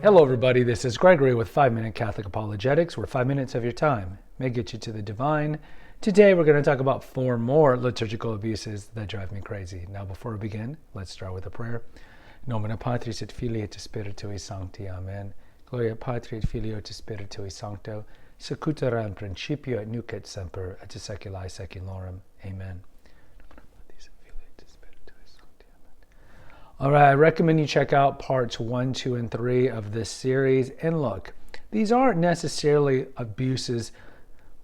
Hello everybody, this is Gregory with 5-Minute Catholic Apologetics, where 5 minutes of your time may get you to the divine. Today we're going to talk about 4 more liturgical abuses that drive me crazy. Now before we begin, let's start with a prayer. Nomine Patris et Filii et Spiritui Sancti. Amen. Gloria Patri et Filio et Spiritui Sancto, secutora in principio et nunc et semper et seculi seculorum. Amen. All right, I recommend you check out parts 1, 2, and 3 of this series. And look, these aren't necessarily abuses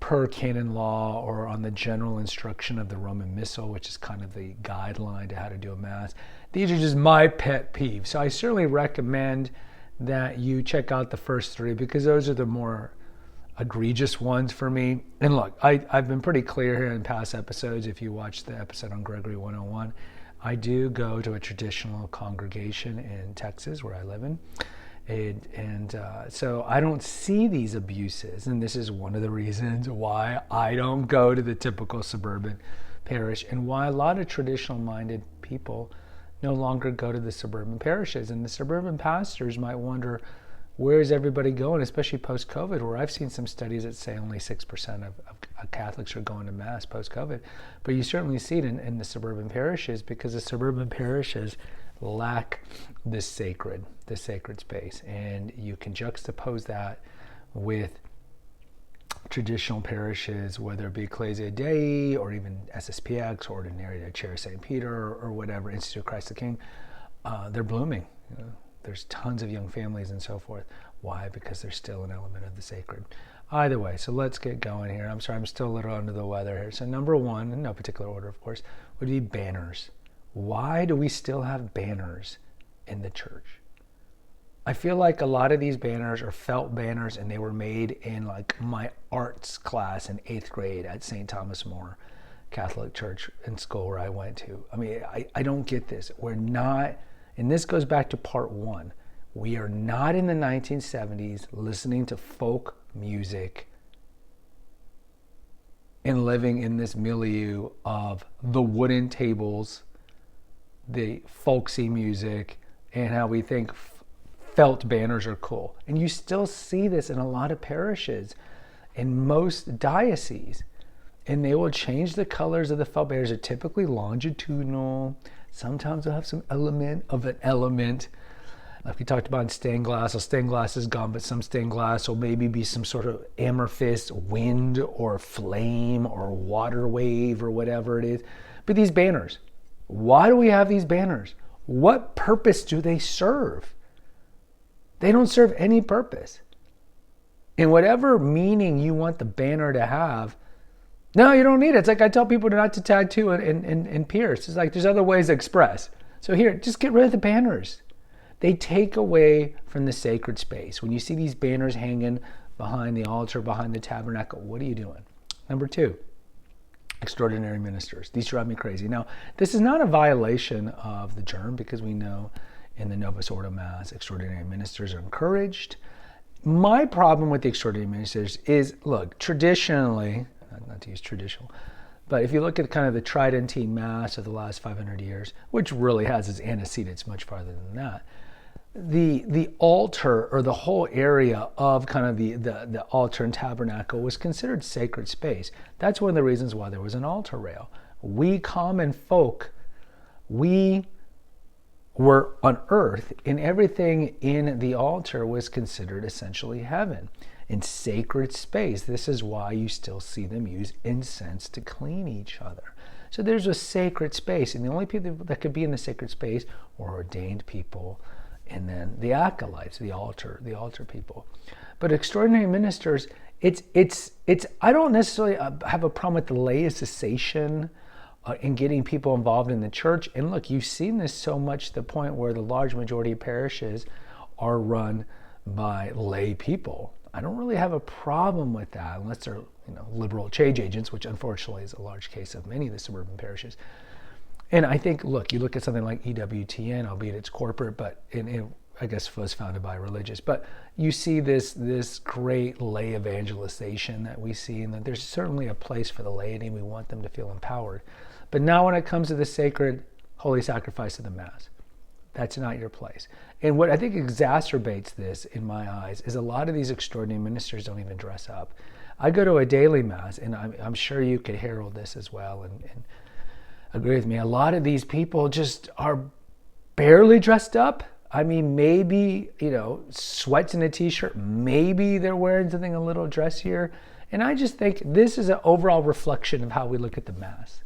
per canon law or on the general instruction of the Roman Missal, which is kind of the guideline to how to do a Mass. These are just my pet peeves. So I certainly recommend that you check out the first 3 because those are the more egregious ones for me. And look, I've been pretty clear here in past episodes. If you watched the episode on Gregory 101, I do go to a traditional congregation in Texas where I live in. So I don't see these abuses. And this is one of the reasons why I don't go to the typical suburban parish and why a lot of traditional minded people no longer go to the suburban parishes. And the suburban pastors might wonder, where is everybody going, especially post-COVID, where I've seen some studies that say only 6% of Catholics are going to Mass post-COVID. But you certainly see it in the suburban parishes because the suburban parishes lack the sacred space. And you can juxtapose that with traditional parishes, whether it be Ecclesia Dei or even SSPX, Ordinary de Chair St. Peter, or whatever, Institute of Christ the King. They're blooming. There's tons of young families and so forth. Why? Because there's still an element of the sacred. Either way, so let's get going here. I'm sorry, I'm still a little under the weather here. So number 1, in no particular order, of course, would be banners. Why do we still have banners in the church? I feel like a lot of these banners are felt banners, and they were made in like my arts class in 8th grade at St. Thomas More Catholic Church in school where I went to. I mean, I don't get this. We're not... And this goes back to part 1. We are not in the 1970s listening to folk music and living in this milieu of the wooden tables, the folksy music, and how we think felt banners are cool. And you still see this in a lot of parishes, in most dioceses. And they will change the colors of the felt banners. They're typically longitudinal. Sometimes they'll have some element of an element. Like we talked about in stained glass. Well, stained glass is gone, but some stained glass will maybe be some sort of amethyst, wind, or flame, or water wave, or whatever it is. But these banners, why do we have these banners? What purpose do they serve? They don't serve any purpose. And whatever meaning you want the banner to have, no, you don't need it. It's like I tell people not to tattoo and pierce. It's like there's other ways to express. So here, just get rid of the banners. They take away from the sacred space. When you see these banners hanging behind the altar, behind the tabernacle, what are you doing? Number 2, extraordinary ministers. These drive me crazy. Now, this is not a violation of the germ because we know in the Novus Ordo Mass, extraordinary ministers are encouraged. My problem with the extraordinary ministers is, look, traditionally, not to use traditional, but if you look at kind of the Tridentine Mass of the last 500 years, which really has its antecedents much farther than that, the altar or the whole area of kind of the altar and tabernacle was considered sacred space. That's one of the reasons why there was an altar rail. We common folk, we were on earth, and everything in the altar was considered essentially heaven. In sacred space. This is why you still see them use incense to clean each other. So there's a sacred space, and the only people that could be in the sacred space were ordained people, and then the acolytes, the altar people. But extraordinary ministers, it's. I don't necessarily have a problem with the laicization in getting people involved in the church. And look, you've seen this so much to the point where the large majority of parishes are run by lay people. I don't really have a problem with that unless they're liberal change agents, which unfortunately is a large case of many of the suburban parishes. And I think, look, you look at something like EWTN, albeit it's corporate, but I guess was founded by religious. But you see this great lay evangelization that we see, and that there's certainly a place for the laity. We want them to feel empowered. But now when it comes to the sacred holy sacrifice of the Mass, That's not your place. And what I think exacerbates this in my eyes is a lot of these extraordinary ministers don't even dress up. I go to a daily mass, and I'm sure you could herald this as well and agree with me. A lot of these people just are barely dressed up. I mean, maybe, sweats and a t-shirt. Maybe they're wearing something a little dressier. And I just think this is an overall reflection of how we look at the Mass.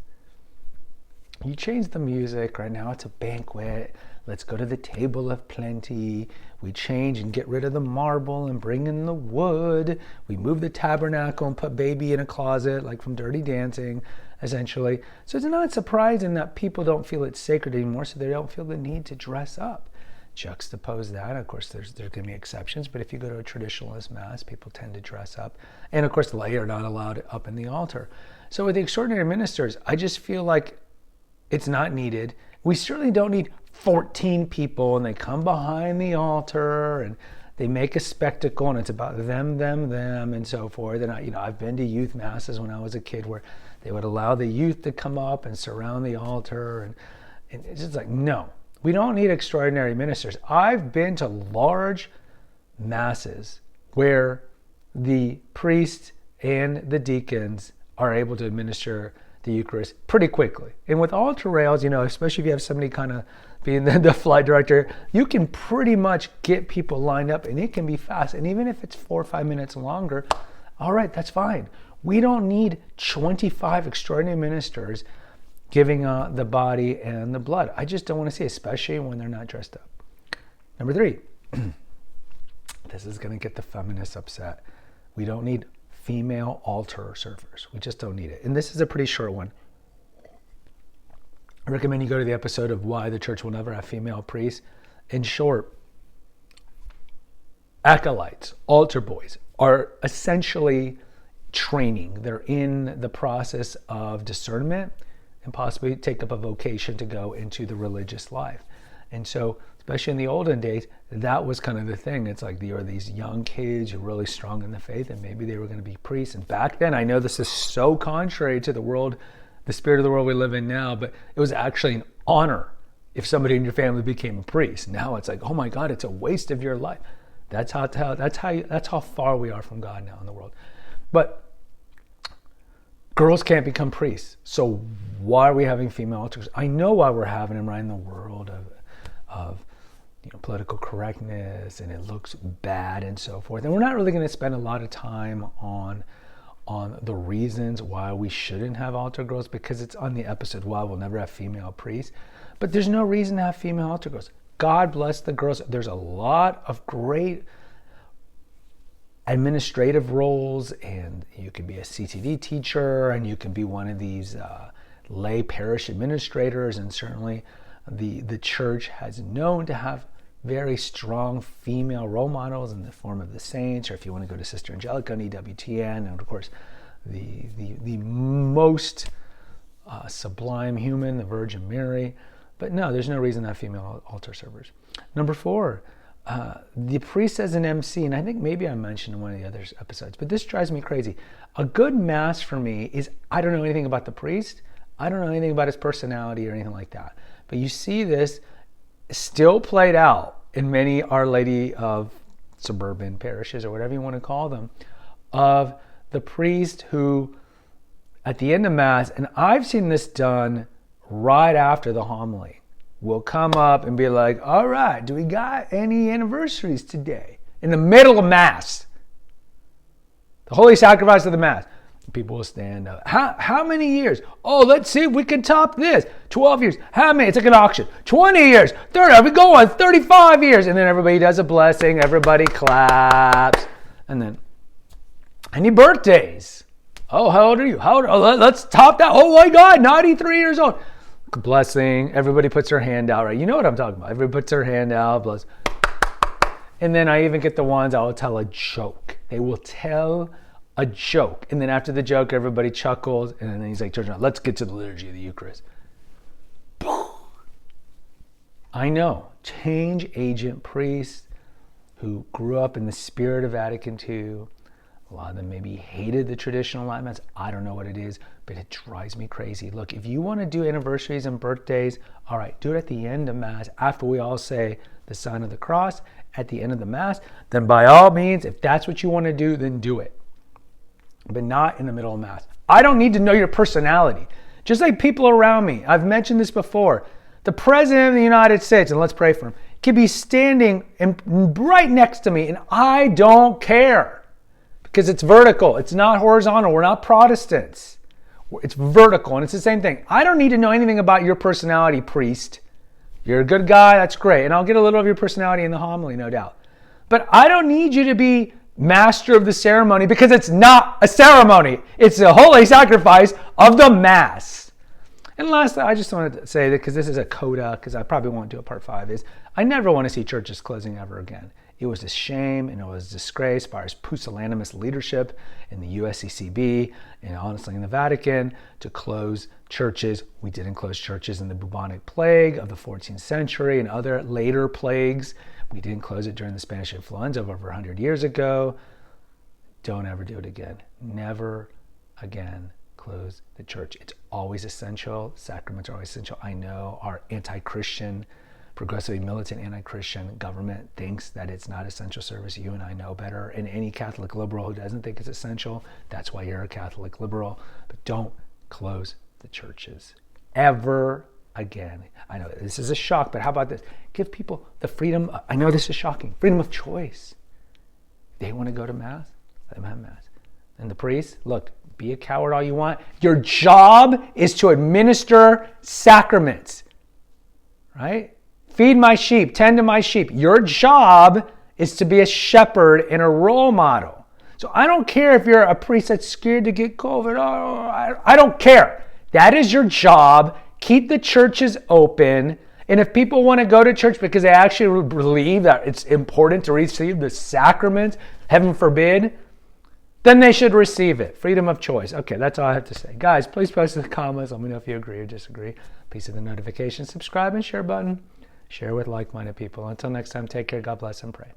You change the music. Right now it's a banquet. Let's go to the table of plenty. We change and get rid of the marble and bring in the wood. We move the tabernacle and put baby in a closet, like from Dirty Dancing, essentially. So it's not surprising that people don't feel it's sacred anymore, so they don't feel the need to dress up. Juxtapose that. Of course, there's going to be exceptions, but if you go to a traditionalist Mass, people tend to dress up. And of course, the lay are not allowed up in the altar. So with the extraordinary ministers, I just feel like it's not needed. We certainly don't need 14 people and they come behind the altar and they make a spectacle and it's about them, and so forth. And I've been to youth masses when I was a kid where they would allow the youth to come up and surround the altar. And it's just like, no, we don't need extraordinary ministers. I've been to large masses where the priest and the deacons are able to administer the Eucharist pretty quickly. And with altar rails, especially if you have somebody kind of being the flight director, you can pretty much get people lined up and it can be fast. And even if it's 4 or 5 minutes longer, all right, that's fine. We don't need 25 extraordinary ministers giving the body and the blood. I just don't want to see, especially when they're not dressed up. Number 3, this is going to get the feminists upset. We don't need female altar servers. We just don't need it. And this is a pretty short one. I recommend you go to the episode of Why the Church Will Never Have Female Priests. In short, acolytes, altar boys, are essentially training. They're in the process of discernment and possibly take up a vocation to go into the religious life. And so, especially in the olden days, that was kind of the thing. It's like there are these young kids who are really strong in the faith and maybe they were going to be priests. And back then, I know this is so contrary to the world, the spirit of the world we live in now, but it was actually an honor if somebody in your family became a priest. Now it's like, oh my God, it's a waste of your life. That's how far we are from God now in the world. But girls can't become priests. So why are we having female altars? I know why we're having them right in the world of political correctness, and it looks bad and so forth. And we're not really going to spend a lot of time on the reasons why we shouldn't have altar girls, because it's on the episode Why We'll Never Have Female Priests. But there's no reason to have female altar girls. God bless the girls. There's a lot of great administrative roles, and you can be a CTD teacher, and you can be one of these lay parish administrators, and certainly the church has known to have very strong female role models in the form of the saints, or if you want to go to Sister Angelica and EWTN, and of course the most sublime human, the Virgin Mary. But no, there's no reason to have female altar servers. Number 4, the priest as an MC, and I think maybe I mentioned in one of the other episodes, but this drives me crazy. A good Mass for me is, I don't know anything about the priest, I don't know anything about his personality or anything like that. But you see this still played out in many Our Lady of suburban parishes, or whatever you want to call them, of the priest who, at the end of Mass, and I've seen this done right after the homily, will come up and be like, all right, do we got any anniversaries today? In the middle of Mass. The holy sacrifice of the Mass. People will stand up. How many years? Oh, let's see if we can top this. 12 years. How many? It's like an auction. 20 years. 30. We go on 35 years. And then everybody does a blessing. Everybody claps. And then, any birthdays? Oh, how old are you? Let's top that. Oh my God, 93 years old. Blessing. Everybody puts their hand out, right? You know what I'm talking about. Everybody puts their hand out. Bless. And then I even get the ones I will tell a joke. They will tell a joke, and then after the joke everybody chuckles, and then he's like, turns around, let's get to the liturgy of the Eucharist. I know, change agent priests who grew up in the spirit of Vatican II, A lot of them maybe hated the traditional Latin Mass. I don't know what it is, but it drives me crazy. Look, if you want to do anniversaries and birthdays, all right, do it at the end of Mass after we all say the sign of the cross at the end of the Mass. Then by all means, if that's what you want to do, then do it. But not in the middle of Mass. I don't need to know your personality. Just like people around me, I've mentioned this before. The President of the United States, and let's pray for him, could be standing right next to me, and I don't care. Because it's vertical. It's not horizontal. We're not Protestants. It's vertical, and it's the same thing. I don't need to know anything about your personality, priest. You're a good guy, that's great. And I'll get a little of your personality in the homily, no doubt. But I don't need you to be master of the ceremony, because it's not a ceremony. It's a holy sacrifice of the Mass. And lastly, I just wanted to say that, because this is a coda, because I probably won't do a part 5, is I never want to see churches closing ever again. It was a shame and it was a disgrace by our pusillanimous leadership in the USCCB and honestly in the Vatican to close churches. We didn't close churches in the bubonic plague of the 14th century and other later plagues. We didn't close it during the Spanish influenza of over 100 years ago. Don't ever do it again. Never again close the church. It's always essential. Sacraments are always essential. I know our anti-Christian, progressively militant anti-Christian government thinks that it's not essential service. You and I know better. And any Catholic liberal who doesn't think it's essential, that's why you're a Catholic liberal. But don't close the churches ever again. I know this is a shock, but how about this? Give people the freedom. I know this is shocking. Freedom of choice. They want to go to Mass, let them have Mass. And the priest, look, be a coward all you want. Your job is to administer sacraments, right? Feed my sheep, tend to my sheep. Your job is to be a shepherd and a role model. So I don't care if you're a priest that's scared to get COVID. I don't care. That is your job. Keep the churches open. And if people want to go to church because they actually believe that it's important to receive the sacrament, heaven forbid, then they should receive it. Freedom of choice. Okay, that's all I have to say. Guys, please post in the comments. Let me know if you agree or disagree. Please hit the notification, subscribe, and share button. Share with like-minded people. Until next time, take care, God bless, and pray.